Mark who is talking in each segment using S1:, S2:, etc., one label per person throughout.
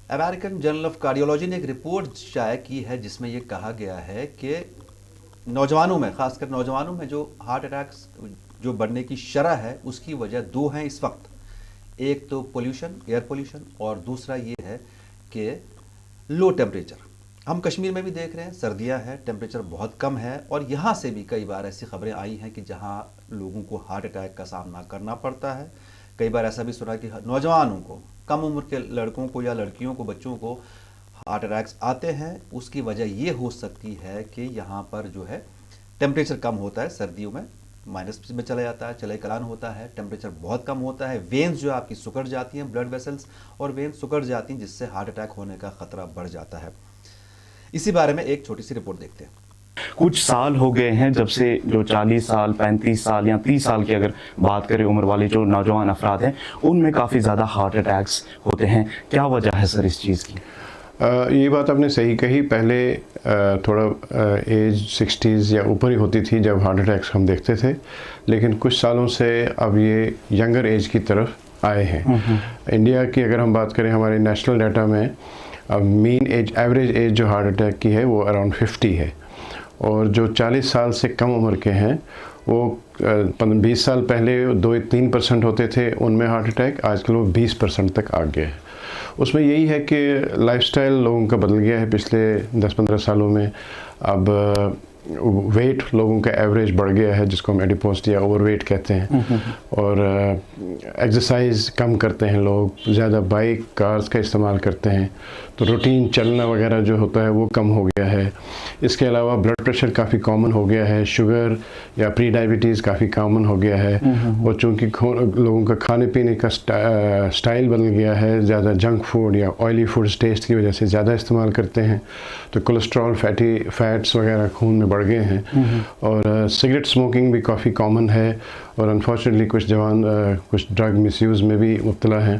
S1: American journal of cardiology ने एक report शाया की है जिसमें यह कहा गया है कि नौजवानों में, खासकर नौजवानों में जो हार्ट अटैक्स जो बढ़ने की शरह है उसकी वजह दो हैं इस वक्त। एक तो पोल्यूशन, एयर पोल्यूशन, और दूसरा ये है कि लो टेम्परेचर। हम कश्मीर में भी देख रहे हैं, सर्दियां हैं, टेम्परेचर बहुत कम है, और यहाँ से भी कई बार ऐसी खबरें आई हैं कि जहाँ लोगों को हार्ट अटैक का सामना करना पड़ता है। कई बार ऐसा भी सुना कि नौजवानों को, कम उम्र के लड़कों को या लड़कियों को, बच्चों को हार्ट अटैक्स आते हैं। उसकी वजह ये हो सकती है कि यहाँ पर जो है टेम्परेचर कम होता है, सर्दियों में माइनस में चला जाता है, चले कलान होता है, टेम्परेचर बहुत कम होता है, वेन्स जो आपकी सुकड़ जाती हैं, ब्लड वेसल्स और वेन्स सुकड़ जाती हैं, जिससे हार्ट अटैक होने का खतरा बढ़ जाता है। इसी बारे में एक छोटी सी रिपोर्ट देखते हैं।
S2: कुछ साल हो गए हैं जब से जो 40 साल, 35 साल या 30 साल की अगर बात करें उम्र वाले जो नौजवान अफराद हैं, उनमें काफ़ी ज़्यादा हार्ट अटैक्स होते हैं। क्या वजह है सर इस चीज़ की?
S3: ये बात आपने सही कही। पहले थोड़ा एज 60s या ऊपर ही होती थी जब हार्ट अटैक्स हम देखते थे, लेकिन कुछ सालों से अब ये यंगर एज की तरफ आए हैं। इंडिया की अगर हम बात करें, हमारे नेशनल डाटा में अब मीन एज, एवरेज एज जो हार्ट अटैक की है वो अराउंड 50 है, और जो 40 साल से कम उम्र के हैं वो 20 साल पहले 2-3% होते थे उनमें हार्ट अटैक, आजकल वो 20% तक आ गए हैं। उसमें यही है कि लाइफस्टाइल लोगों का बदल गया है पिछले 10-15 सालों में। अब वेट लोगों का एवरेज बढ़ गया है, जिसको हम एडिपोज या ओवरवेट कहते हैं, और एक्सरसाइज कम करते हैं लोग, ज़्यादा बाइक कार्स का इस्तेमाल करते हैं, तो रूटीन चलना वगैरह जो होता है वो कम हो गया है। इसके अलावा ब्लड प्रेशर काफ़ी कॉमन हो गया है, शुगर या प्री डायबिटीज़ काफ़ी कॉमन हो गया है, और चूँकि लोगों का खाने पीने का स्टाइल बदल गया है, ज़्यादा जंक फूड या ऑयली फूड्स टेस्ट की वजह से ज़्यादा इस्तेमाल करते हैं, तो कोलेस्ट्रॉल, फैट्स वगैरह खून में बढ़ गए हैं, और सिगरेट स्मोकिंग भी काफ़ी कॉमन है, और अनफॉर्चुनेटली कुछ जवान कुछ ड्रग मिसयूज़ में भी मुब्तला हैं।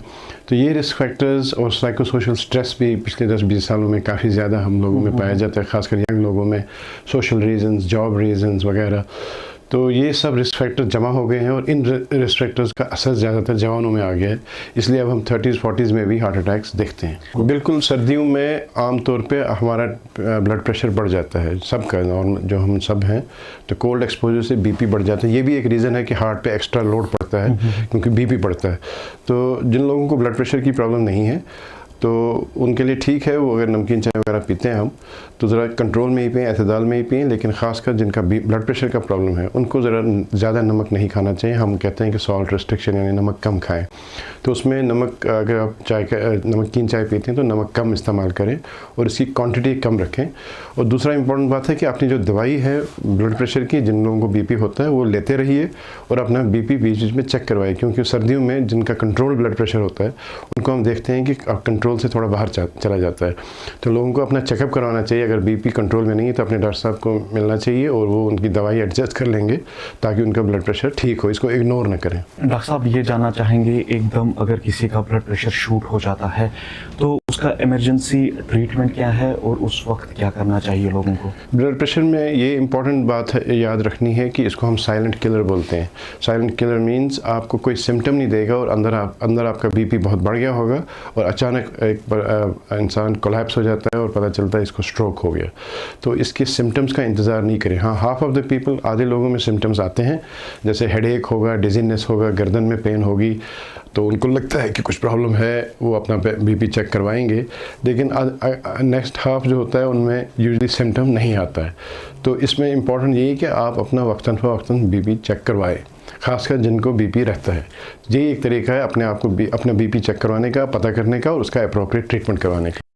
S3: तो ये रिस्क फैक्टर्स और साइकोसोशल स्ट्रेस भी पिछले 10-20 सालों में काफ़ी ज़्यादा हम लोगों में पाया जाता है, ख़ासकर यंग लोगों में, सोशल रीजंस, जॉब रीजंस वगैरह। तो ये सब रिस्क फैक्टर जमा हो गए हैं, और इन रिस्क फैक्टर्स का असर ज़्यादातर जवानों में आ गया है, इसलिए अब हम 30s-40s में भी हार्ट अटैक्स देखते हैं। बिल्कुल, सर्दियों में आम तौर पे हमारा ब्लड प्रेशर बढ़ जाता है सबका, और जो हम सब हैं, तो कोल्ड एक्सपोजर से बीपी बढ़ जाता है। ये भी एक रीज़न है कि हार्ट पे एक्स्ट्रा लोड पड़ता है, क्योंकि बीपी बढ़ता है। तो जिन लोगों को ब्लड प्रेशर की प्रॉब्लम नहीं है तो उनके लिए ठीक है, वो अगर नमकीन चाय वगैरह पीते हैं हम, तो ज़रा कंट्रोल में ही पिएँ, एतदाल में ही पिएँ। लेकिन ख़ासकर जिनका ब्लड प्रेशर का प्रॉब्लम है उनको ज़रा ज़्यादा नमक नहीं खाना चाहिए। हम कहते हैं कि सॉल्ट रिस्ट्रिक्शन, यानी नमक कम खाएं। तो उसमें नमक, अगर आप नमकीन चाय पीते हैं तो नमक कम इस्तेमाल करें और इसकी क्वांटिटी कम रखें। और दूसरा इंपॉर्टेंट बात है कि अपनी जो दवाई है ब्लड प्रेशर की, जिन लोगों को बीपी होता है वो लेते रहिए, और अपना बीपी बीच बीच में चेक करवाइए, क्योंकि सर्दियों में जिनका कंट्रोल ब्लड प्रेशर होता है उनको हम देखते हैं कि कंट्रोल से थोड़ा बाहर चला जाता है। तो लोगों को अपना चेकअप करवाना चाहिए। अगर बीपी कंट्रोल में नहीं है तो अपने डॉक्टर साहब को मिलना चाहिए, और वो उनकी दवाई एडजस्ट कर लेंगे ताकि उनका ब्लड प्रेशर ठीक हो। इसको इग्नोर न करें।
S2: डॉक्टर साहब, ये जानना चाहेंगे, एकदम अगर किसी का ब्लड प्रेशर शूट हो जाता है तो उसका इमरजेंसी ट्रीटमेंट क्या है, और उस वक्त क्या करना चाहिए लोगों को?
S3: ब्लड प्रेशर में ये इंपॉर्टेंट बात याद रखनी है कि इसको हम साइलेंट किलर बोलते हैं। साइलेंट किलर मीन्स आपको कोई सिम्टम नहीं देगा, और अंदर आपका बीपी बहुत बढ़ गया होगा, और अचानक एक इंसान कोलैप्स हो जाता है और पता चलता है इसको स्ट्रोक हो गया। तो इसके सिम्टम्स का इंतज़ार नहीं करें। हाँ, हाफ ऑफ द पीपल, आधे लोगों में सिम्टम्स आते हैं, जैसे हेडेक होगा, डिजीनेस होगा, गर्दन में पेन होगी, तो उनको लगता है कि कुछ प्रॉब्लम है, वो अपना बीपी चेक करवाएंगे। लेकिन नेक्स्ट हाफ जो होता है उनमें यूजुअली सिम्टम नहीं आता है। तो इसमें इम्पॉर्टेंट यही कि आप अपना वक्तन फ़वक्तन बीपी चेक करवाएं, ख़ासकर जिनको बीपी रहता है। यही एक तरीका है अपने आप को अपना बीपी चेक करवाने का, पता करने का, और उसका अप्रोप्रिएट ट्रीटमेंट करवाने का।